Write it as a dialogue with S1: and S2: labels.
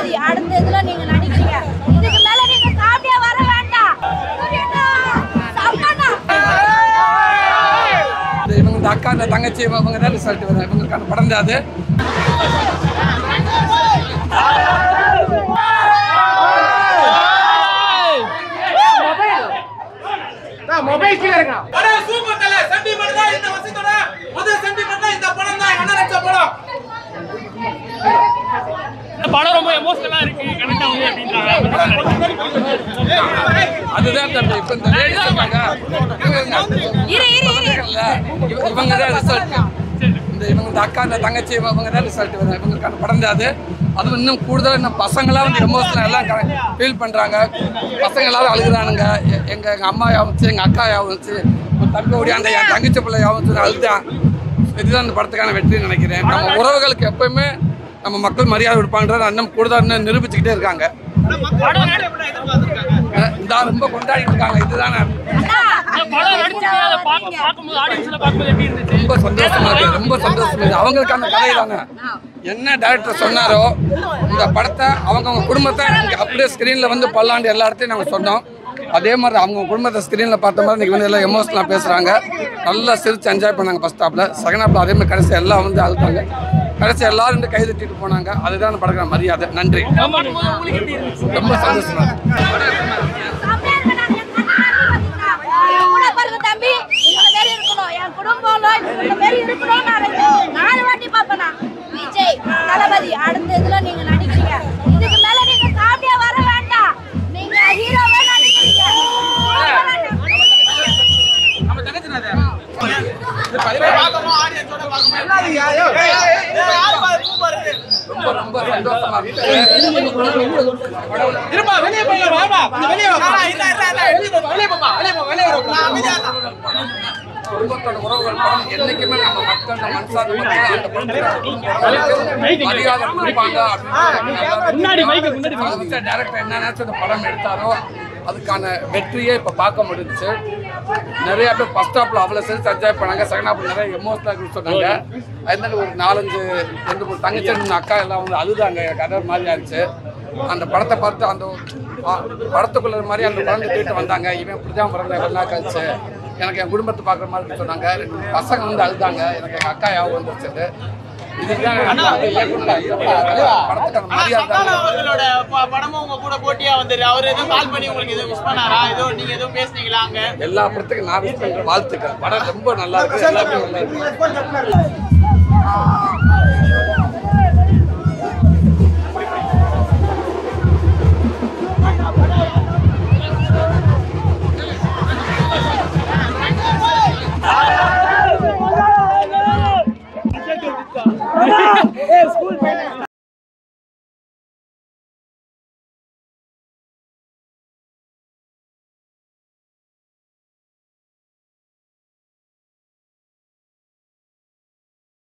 S1: தளபதி அடுத்த இதுல நீங்க நடிக்கிறீங்க. இதுக்கு மேல நீங்க காமெடியா வர வேண்டாம்.
S2: இவங்க இந்த அக்கா இந்த தங்கச்சி இவங்க தான் ரிசல்ட் வரும். இவங்களுக்கான படம் தான் அது.
S3: மொபைல் கீழ இருக்கா
S4: படம் சூப்பர் தல சண்டி பண்ணா இந்த வசத்தோட முதல் சண்டி பண்ணா இந்த படம் தான் என்ன நடிச்ச படம்.
S5: படம் ரொம்ப எமோஷனலா இருக்கு கனெக்ட் ஆகுது அப்படின்றாங்க.
S2: அதுதான் தம்பி இப்ப இந்த லேடிஸ் இருக்காங்க இவங்க தான் ரிசல்ட். இவங்க இந்த அக்கா இந்த தங்கச்சி இவங்க தான் ரிசல்ட் வரும். இவங்களுக்கான படம் தான் அது. அது இன்னும் கூடுதலாக இன்னும் பசங்களாம் வந்து எமோஷனல் எல்லாம் ஃபீல் பண்ணுறாங்க. பசங்க எல்லாரும் அழுகுறானுங்க. எங்கள் அம்மா யாவச்சு எங்கள் அக்கா யாவச்சு ஒரு தம்பி ஓடி அந்த என் தங்கச்சி பிள்ளை யாவச்சு அழுதான். இதுதான் இந்த படத்துக்கான வெற்றின்னு நினைக்கிறேன். நம்ம உறவுகளுக்கு எப்பவுமே நம்ம மக்கள் மரியாதை கொடுப்பாங்கன்றத இன்னும் கூடுதலாக இன்னும் நிரூபிச்சுக்கிட்டே இருக்காங்க. இந்த ரொம்ப கொண்டாடிட்டு இருக்காங்க. இதுதானே ரொம்ப சந்தோஷமா இருக்கு. ரொம்ப சந்தோஷமா இருக்கு. அவங்களுக்கான கதை தானே என்ன டைரக்டர் சொன்னாரோ இந்த படத்தை அவங்க குடும்பத்தை அப்படியே ஸ்க்ரீனில் வந்து பல்லாண்டு எல்லா இடத்தையும் நாங்கள் சொன்னோம். அதே மாதிரி அவங்க குடும்பத்தை ஸ்க்ரீனில் பார்த்த மாதிரி இன்றைக்கி வந்து எல்லாம் எமோஷனலாக பேசுகிறாங்க. நல்லா சிரிச்சு என்ஜாய் பண்ணாங்க ஃபஸ்ட் ஹாப்பில். செகண்ட் ஹாப்பில் அதே மாதிரி கடைசி எல்லாம் வந்து அழுத்தாங்க. கடைசி எல்லாரும் வந்து கை தட்டிட்டு போனாங்க. அதுதான் படக்கிற மரியாதை. நன்றி. ரொம்ப சந்தோஷமா
S1: தம்பி இந்த மாதிரி இருக்கணும். என் குடும்பம் இந்த மாதிரி இருக்கணும். நான் 4 வாட்டி பாப்பேனா. விஜய் தளபதி அடுத்த இதுல நீங்க நடிக்கிறீங்க. இதுக்கு மேல நீங்க காமெடியா வர வேண்டாம். நீங்க ஹீரோவே நடிக்கிறீங்க.
S4: நம்ம தங்கச்சினாதே இது பாக்கமா ஆடியன்ஸோட பாக்கமா
S2: ரொம்ப ரொம்ப சந்தோஷமா இருக்கு.
S4: இருப்பா வெளிய போய் வாமா வெளிய வா. வெளிய வா.
S2: குடும்பத்தோட உறவுகள் படம் என்னைக்குமே நம்ம மக்கள் நம்ம மனசார்ந்த மக்கள் அந்த படத்துக்கு மரியாதை கொடுப்பாங்க அப்படின்னு டைரக்டர் என்ன நினைச்சு அந்த படம் எடுத்தாரோ அதுக்கான வெற்றியை இப்போ பார்க்க முடிஞ்சிச்சு. நிறைய பேர் ஃபர்ஸ்ட் ஹாப்பில் அவ்வளோ சரி என்ஜாய் பண்ணாங்க. செகண்ட் ஹாப்பில் நிறைய எமோஷனலாக சொன்னாங்க. அதனால ஒரு 4-5 தங்கச்சி அக்கா எல்லாம் வந்து அழுதாங்க. கதை மாதிரி ஆயிடுச்சு. அந்த படத்தை பார்த்து அந்த படத்துக்குள்ள மாதிரி அந்த குழந்தை தூக்கிட்டு வந்தாங்க. இவன் இப்படிதான் பிறந்த எவ்வளோ கழிச்சு எனக்கு என் குடும்பத்தை பார்க்குற மாதிரி சொன்னாங்க. பசங்க வந்து அழுதாங்க. எனக்கு எங்கள் அக்கா யாவும் வந்துருச்சு.
S4: அவர்களோட படமும் உங்க கூட போட்டியா வந்துரு. அவர் எதுவும் கால் பண்ணி உங்களுக்கு எதுவும் மிஸ் பண்ணாரா? ஏதோ நீங்க எதுவும் பேசுனீங்களா? அங்க
S2: எல்லா படத்துக்கும் நான் மிஸ் பண்ற வாழ்த்துக்கள். படம் ரொம்ப நல்லா இருக்கு. எல்லாமே நல்லா இருக்கு.